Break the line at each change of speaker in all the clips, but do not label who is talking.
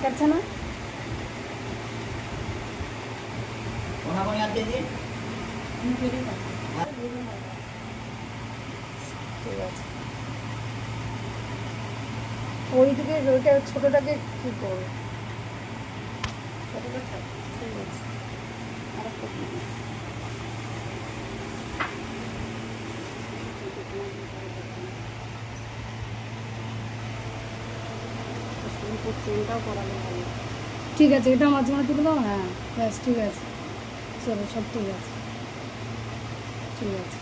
কাটছে না
কোনাগুনি আর দিয়ে দিন।
ঠিক আছে ওই দিকে ওইটা ছোটোটাকে কী করবো ছোটোটা থাক ঠিক আছে আর একটা চেনটাও করানো ভালো ঠিক আছে এটা মাঝে মাঝে তুলে দাও হ্যাঁ ব্যাস ঠিক আছে চলো সব ঠিক আছে ঠিক আছে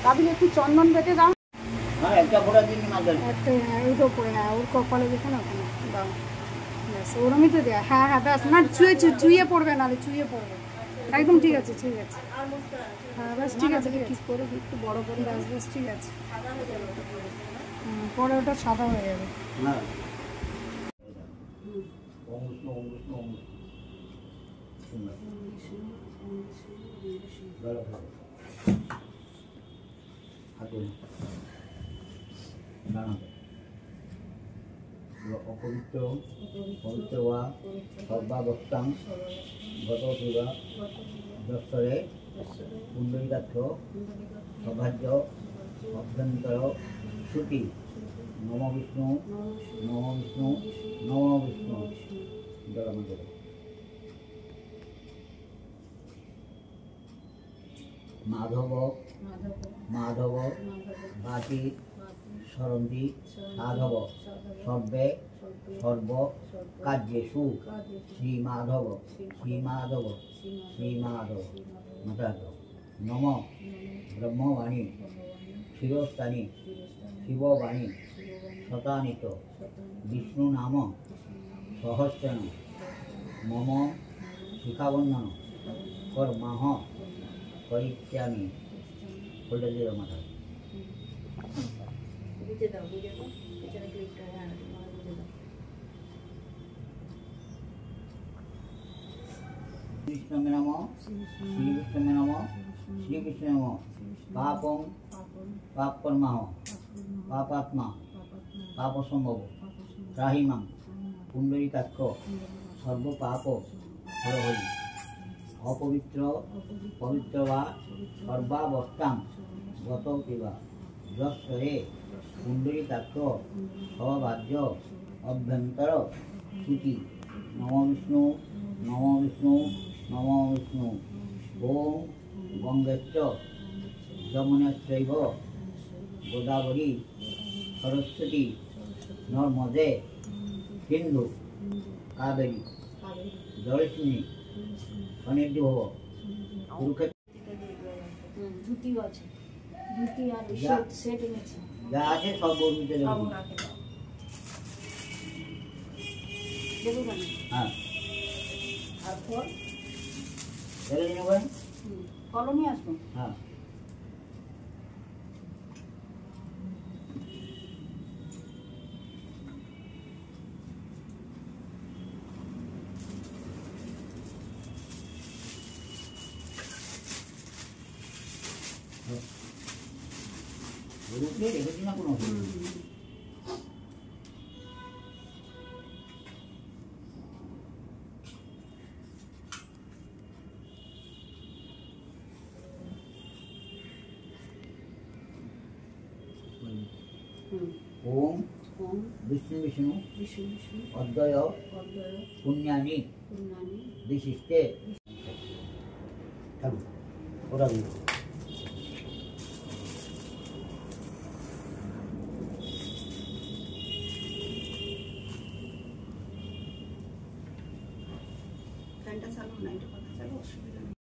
কাবিল একটু চন্দন বেটে দাও
হ্যাঁ একটা ফোঁটা দিন মাঝে
একটা হ্যাঁ ওইটা উপরে হ্যাঁ ওর কপালে দেখে না ওখানে দাও ব্যাস ওরমই তো দেয়া হ্যাঁ হ্যাঁ ব্যাস না চুইয়ে পড়বে নাহলে চুইয়ে পড়বে একদম ঠিক আছে হ্যাঁ ব্যাস ঠিক আছে ঠিক করে একটু বড় করে ব্যাস ব্যাস ঠিক আছে পরে ওটা সাদা হয়ে যাবে
হ্যাঁ ওম বিষ্ণু ওম বিষ্ণু ওম অপবিত্র পবিত্র বা সর্বাবস্থাং গত পূজা দর্শরে কুণ্ডলিকাক্ষ সৌভাগ্য অভ্যন্তর শ্রুতি নম বিষ্ণু নম বিষ্ণু নম বিষ্ণু জলমাজল মাধব মাধব বাটি সরন্তি সাধব সর্বে সর্ব কার্যেষু শ্রীমাধব শ্রীমাধব শ্রীমাধব মাধব নম ব্রহ্মবাণী শিরস্থানী শিববাণী শতানিত বিষ্ণু নাম সহস্রেণ মম শিখাবন্ধন কর্মাহ পরিত্যামি খুলে দিল মাথা বুঝে দাও পেছনে ক্লিকটা হ্যাঁ বুঝে দাও কৃষ্ণমে নম শ্রীকৃষ্ণমে নম শ্রীকৃষ্ণ নম পাপং পাপকর্মাহ পাপাত্মা পাপসম্ভব ত্রাহিমাং পুণ্ডরীকাক্ষ সর্বপাপ হরহরি অপবিত্র পবিত্র বা সর্বাবস্থাং গত কিবা যশ্বরে পুণ্ডরীকাক্ষ সৌভাগ্য অভ্যন্তর শ্রুতি নম বিষ্ণু নম বিষ্ণু নম বিষ্ণু ওম গঙ্গেশ্চ যমুনেশ্চৈব গোদাবরী সরস্বতী নর্মদে সিন্ধু কাবেরী জলস্মিনী অনির্দি ভব কুরুক্ষেত্র যা আছে সব বলতে হ্যাঁ আর ফল ফলও নিয়ে আসবো হ্যাঁ রূপে রেখেছি না কোনো ओम विष्णु विष्णु अद्वय पुण्यानि विशिष्टे ফ্যানটা চালু না, এটা কথা চালু অসুবিধা।